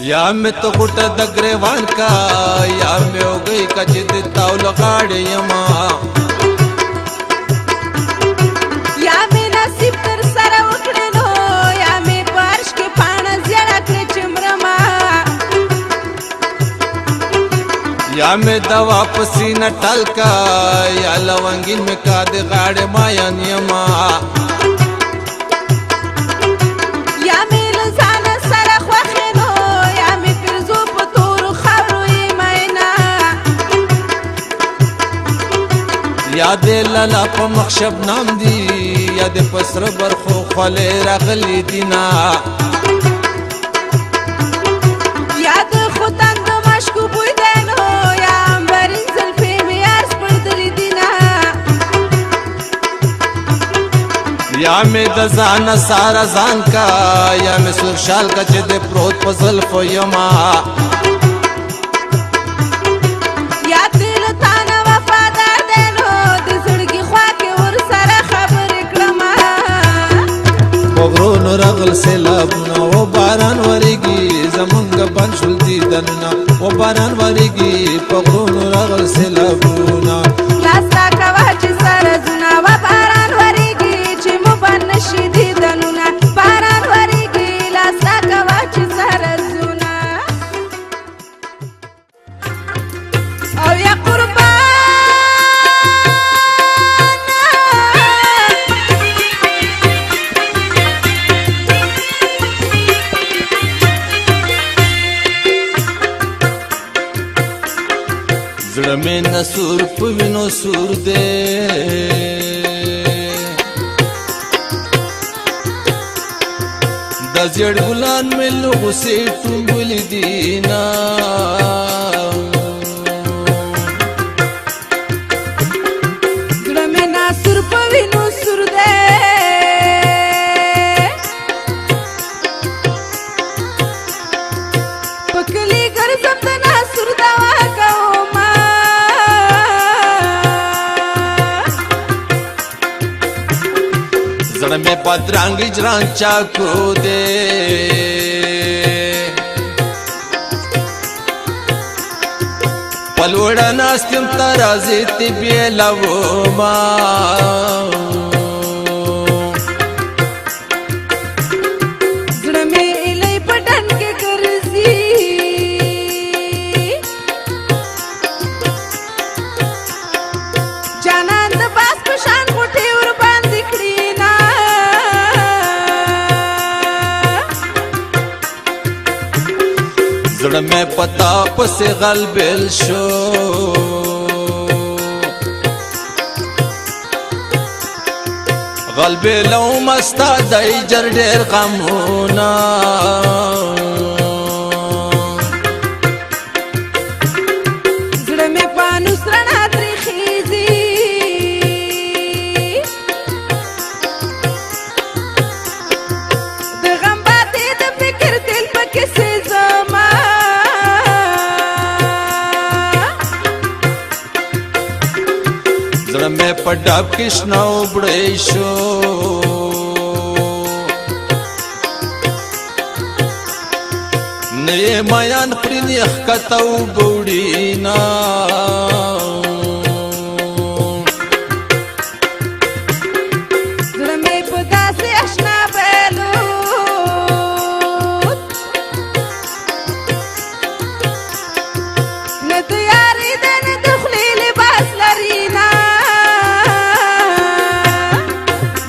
या में तो गुटा दगरेवान का या में हो गई कचित ताव लगाड़े यमा या में नसीब तर सारा उखड़े लो या में बारिश के पाना ज़्यादा के चिमरमा या में दवा पसीना टलका या लवंगिन में कादे गाड़े माया नियमा यादे लला په مخشب نام دی یاد پسر برخو خله راغلی دینا یاد خدان د مشکو بوی دینو یا امبرین زلفی میار سپردری دینا یا می د ځان سارا ځان کا یا می سر شال کا چې د پروت په زلفو یما رغل سیلابنا و باران وریگی زمانگ بانشل دیدننا و باران وریگی پغرون رغل سیلابنا لاستا کوا چی سرزونا و باران وریگی چی مبانشی دیدننا باران وریگی لاستا کوا چی سرزونا او یا قربان زړه مې نسور په وینو سور دی د زیړ ګلان مې له غوسې ټومبلې دینا زړه مې نسور په وینو سور دی په کلي ګرځم د نسور دوا کوم زړه مې بدرنګ اجران چاکو دی پلوړه ناستم ترازی تی بیلوما زړه مې الای پټن کې ګرځي جانان د باس په شان غوټې ور باندې کړي نا زړه مې پتا پسې غلبل شو غلبلو مستا دای جر ډېر غمونه زړه مې پانوس رڼا ترې خېږي د غم باتې د فکر تل پکې سېزما زړه مې په ډاب کې شنه وبړی شو نه یې میان خوري نه یې ښکته اوبه وړينا زړه مې په داسې اشنا بلوت نه د یارۍ دی نه د خولې لباس لري نه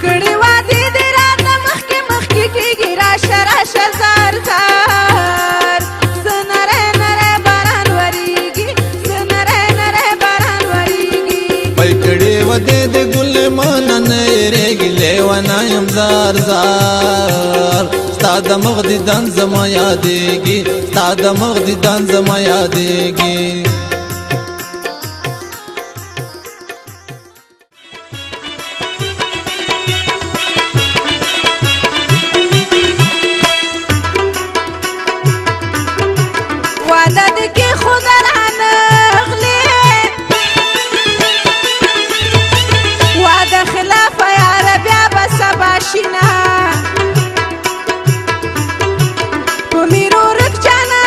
کړي وعدې دې راته مخکې مخکې کېږي راشه راشه زار زار زه نری نری باران وریږي زه نری نری باران وریږي پای کړي ودې د ګل مانا نه یېرېږي لیونه یم زار زار ستا د مخ دیدن زما یادېږي ستا د مخ دیدن زما یادېږي وعده دې کې خدا رانغلې وعده خلاف یار بیا به سبا شینه په میرو رک جانا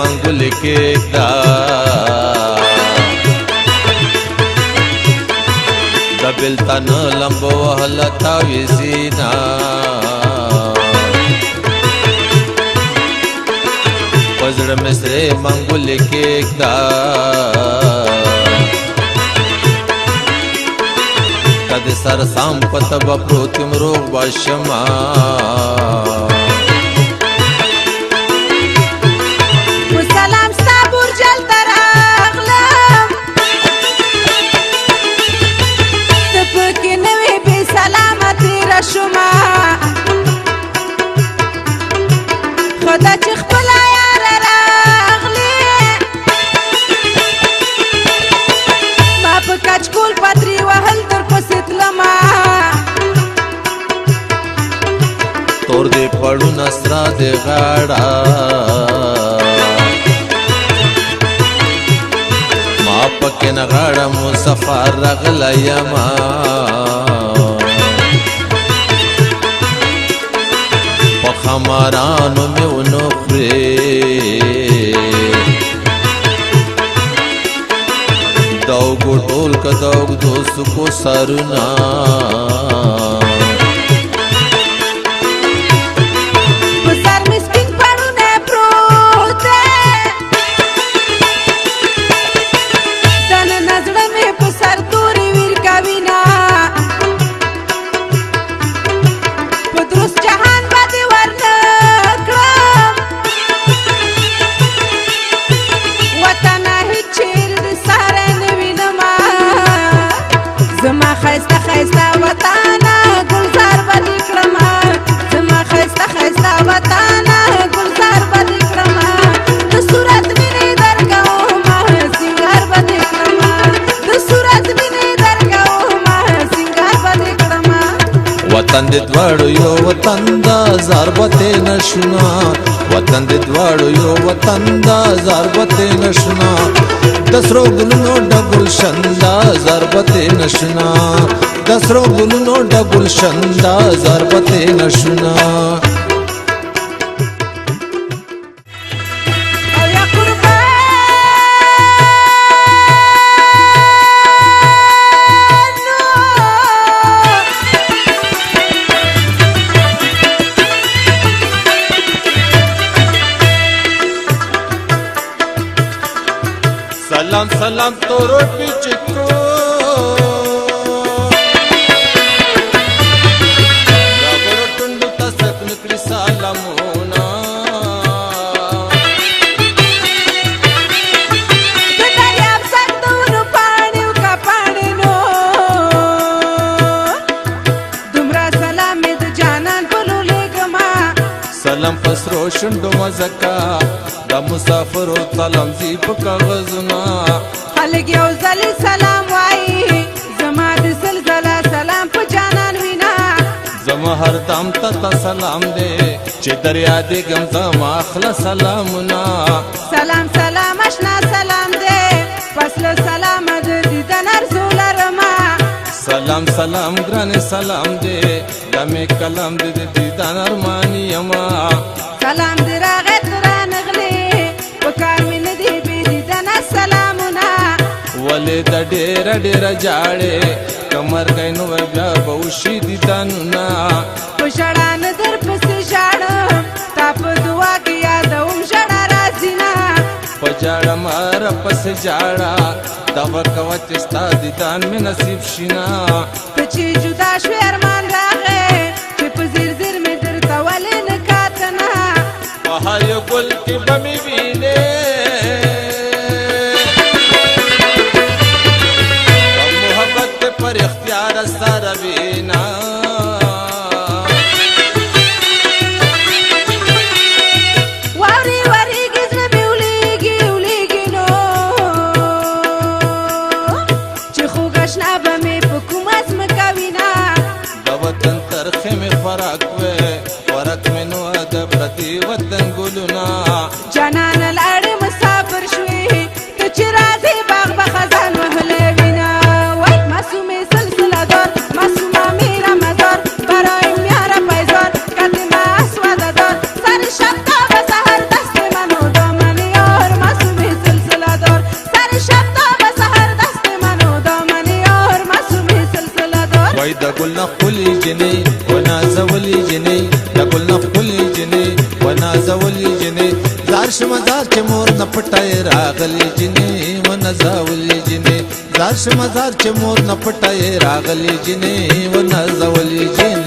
منګول کېږدا د بېلتن لمبو وهله تاویزینا په زړه مې سرې منګول کېږدا د سر سام پته به پروت یم روغ به شمه په سلام ستا بورجل ته راغلم ته پکې نه وې بې سلامه تېره شومه خو دا چې خپله یاره راغلې ما په کچکول پتري وهل درپسې تلمه تور دې پړونه سره دې غاړه ما پکې نه غاړه مسافر راغلی یمه په خمارانو مې ونه خورې د اوږو ټول که د اوږدو سکو سرونه په سر مې سپین پړونی پروت دی دننه زړه مې په سر تورې ویر کوینه په درست جهان به دې ورنه کړم وطنه هېڅ چېرې د ساری نه وینمه زما ښایسته ښایسته وطنه ګلزار به دې کړمه زما ښایسته ښایسته وطنه ګلزار به دې کړمه د صورت مینې درکومه سینګار به دې کړمه د صورت مینې درکومه سینګار به دې کړمه وطن دې دواړو یو وطن دا زار به تې نشونه وطن دې دواړو یو وطن دا زار به تې نشونه د سرو ګلونو ډګلشن دا زار به تې نشونه د سرو ګلونو ډګلشن دا زار به تې نشونه او یا قربانو سلام سلام تورو پیچکو رابر ټنډو ته سک نکړي سلامونه د دریاب سندونو پاڼې وکه پاڼې نو دومره سلام مې د جانان په لور لېږمه سلام پسرو شنډو مزکا د مسافرو سلام زی په کاغذونه خلک یو ځلې سلام وایي زما د سلسله سلام په جانان وینا زما هر دم ته سلام دې چې دریا دې ګم زما اخله سلامونه سلام سلام اشنا سلام دی پس له سلامه د دیدن ارزو لرمه سلام سلام ګران سلام دې دمې کلام دې د دیدن ارمانی یما سلام دې راغی ته رانغلې په کار مې نه دی بې دیدنه سلامونه ولې د ډېره ډېره جاړې کمر گئی نو بیا به وشي دیدنونه په ژړا نه درپسې ژاړم تا په دعا کې یادوم ژړا راځي نه په جاړه مار پسې جاړه دغه کوه چې ستا دیدن مې نصیب شي نه ته چې جدا شوې ارمان راغی چې په زیر زیر مې درته ولې نه کاته نه په هر یو ګل کې به مې وینې محبت دې پر اختیار سره وینا واورې ورېږي زړه مې ولیږي ولیږي نو چې خوږ اشنا به مې په کومه ځمکه وینا د وطن ترخې مې خوراک وې خوراک مې نو د پردي وطن ګلونه جانانه لاړې ګل نه خولي جنې ونازولې جنې د ګل نه خولي جنې ونازولې جنې زار شمزار چې مور نه پټای راغلې جنې ونازولې جنې زار شمزار چې مور نه پټای راغلې جنې ونازولې جنې